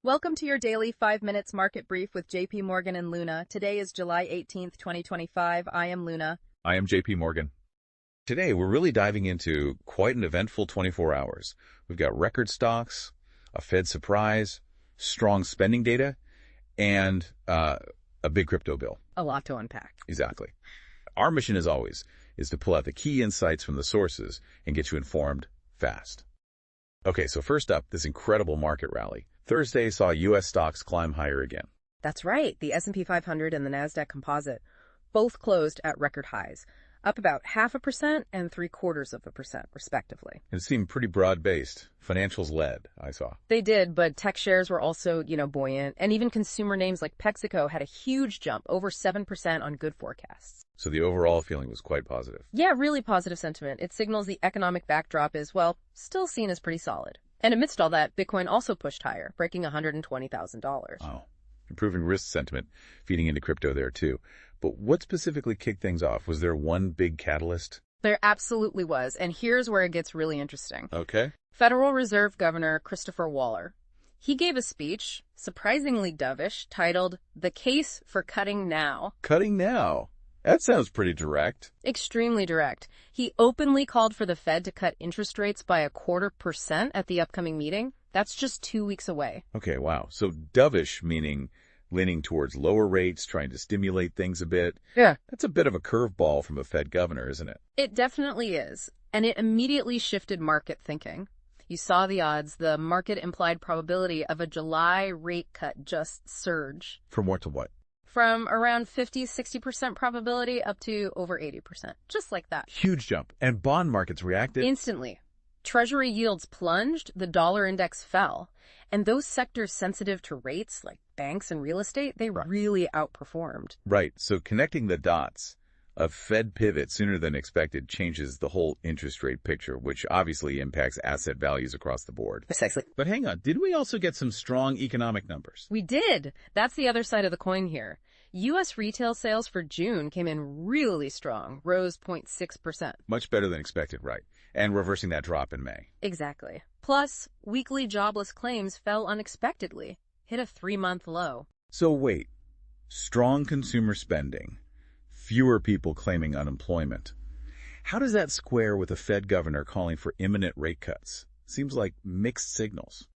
Welcome to your daily 5 minutes market brief with JP Morgan and Luna. Today is July 18th, 2025. I am Luna. I am JP Morgan. Today, we're really diving into quite an eventful 24 hours. We've got record stocks, a Fed surprise, strong spending data, and a big crypto bill. A lot to unpack. Exactly. Our mission, as always, is to pull out the key insights from the sources and get you informed fast. Okay, so first up, this incredible market rally. Thursday saw U.S. stocks climb higher again. That's right. The S&P 500 and the Nasdaq Composite both closed at record highs, up about 0.5% and 0.75%, respectively. It seemed pretty broad-based. Financials led, I saw. They did, but tech shares were also, buoyant. And even consumer names like PepsiCo had a huge jump, over 7% on good forecasts. So the overall feeling was quite positive. Yeah, really positive sentiment. It signals the economic backdrop is, well, still seen as pretty solid. And amidst all that, Bitcoin also pushed higher, breaking $120,000. Wow. Improving risk sentiment feeding into crypto there, too. But what specifically kicked things off? Was there one big catalyst? There absolutely was, and here's where it gets really interesting. Okay. Federal Reserve Governor Christopher Waller. He gave a speech, surprisingly dovish, titled, "The Case for Cutting Now." Cutting now? That sounds pretty direct. Extremely direct. He openly called for the Fed to cut interest rates by 0.25% at the upcoming meeting. That's just 2 weeks away. Okay, wow. So dovish meaning leaning towards lower rates, trying to stimulate things a bit. Yeah. That's a bit of a curveball from a Fed governor, isn't it? It definitely is. And it immediately shifted market thinking. You saw the odds, the market-implied probability of a July rate cut just surge. From what to what? From around 50-60% probability up to over 80%. Just like that. Huge jump. And bond markets reacted? Instantly. Treasury yields plunged, the dollar index fell. And those sectors sensitive to rates, like banks and real estate, they really outperformed. Right. So connecting the dots, a Fed pivot sooner than expected changes the whole interest rate picture, which obviously impacts asset values across the board. Precisely. But hang on, did we also get some strong economic numbers? We did. That's the other side of the coin here. U.S. retail sales for June came in really strong, rose 0.6%. Much better than expected, right? And reversing that drop in May. Exactly. Plus, weekly jobless claims fell unexpectedly, hit a 3-month low. So wait, strong consumer spending, fewer people claiming unemployment. How does that square with a Fed governor calling for imminent rate cuts? Seems like mixed signals.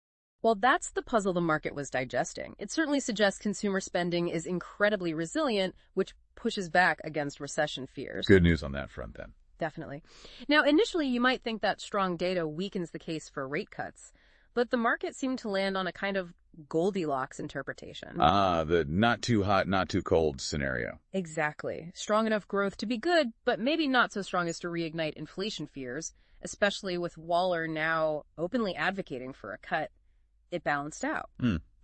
Well, that's the puzzle the market was digesting. It certainly suggests consumer spending is incredibly resilient, which pushes back against recession fears. Good news on that front, then. Definitely. Now, initially, you might think that strong data weakens the case for rate cuts, but the market seemed to land on a kind of Goldilocks interpretation. The not too hot, not too cold scenario. Exactly. Strong enough growth to be good, but maybe not so strong as to reignite inflation fears, especially with Waller now openly advocating for a cut. It balanced out.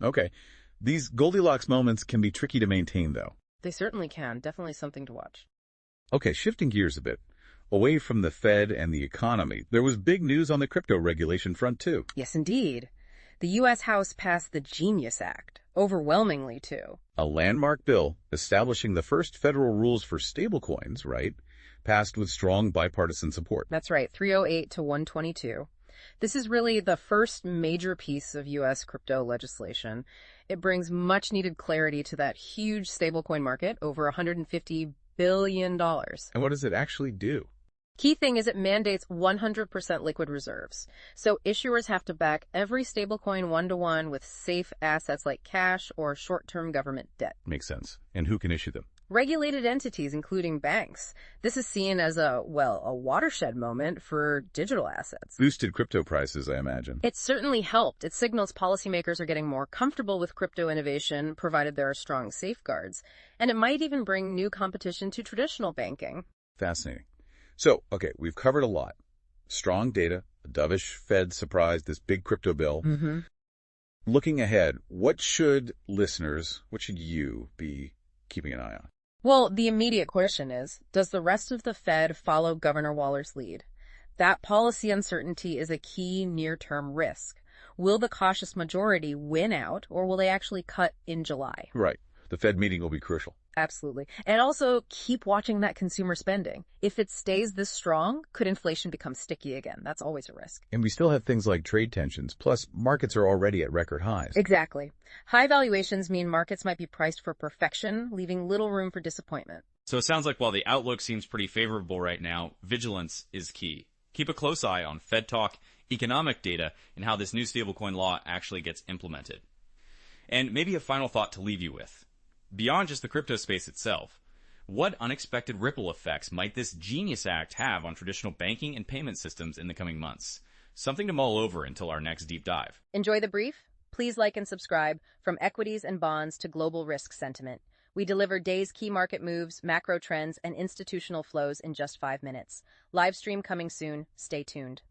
Okay. These Goldilocks moments can be tricky to maintain, though. They certainly can. Definitely something to watch. Okay, shifting gears a bit. Away from the Fed and the economy, there was big news on the crypto regulation front, too. Yes, indeed. The U.S. House passed the Genius Act, overwhelmingly, too. A landmark bill establishing the first federal rules for stablecoins, right? Passed with strong bipartisan support. That's right, 308 to 122. This is really the first major piece of U.S. crypto legislation. It brings much-needed clarity to that huge stablecoin market, over $150 billion. And what does it actually do? Key thing is it mandates 100% liquid reserves. So issuers have to back every stablecoin one-to-one with safe assets like cash or short-term government debt. Makes sense. And who can issue them? Regulated entities, including banks. This is seen as a watershed moment for digital assets. Boosted crypto prices, I imagine. It certainly helped. It signals policymakers are getting more comfortable with crypto innovation, provided there are strong safeguards. And it might even bring new competition to traditional banking. Fascinating. So, okay, we've covered a lot. Strong data, a dovish Fed surprise, this big crypto bill. Looking ahead, what should you be keeping an eye on? Well, the immediate question is, does the rest of the Fed follow Governor Waller's lead? That policy uncertainty is a key near-term risk. Will the cautious majority win out, or will they actually cut in July? Right. the Fed meeting will be crucial. Absolutely. And also keep watching that consumer spending. If it stays this strong, could inflation become sticky again? That's always a risk. And we still have things like trade tensions, plus markets are already at record highs. Exactly. High valuations mean markets might be priced for perfection, leaving little room for disappointment. So it sounds like while the outlook seems pretty favorable right now, vigilance is key. Keep a close eye on Fed talk, economic data, and how this new stablecoin law actually gets implemented. And maybe a final thought to leave you with. Beyond just the crypto space itself, what unexpected ripple effects might this Genius Act have on traditional banking and payment systems in the coming months? Something to mull over until our next deep dive. Enjoy the brief? Please like and subscribe. From equities and bonds to global risk sentiment, we deliver day's key market moves, macro trends, and institutional flows in just 5 minutes. Live stream coming soon. Stay tuned.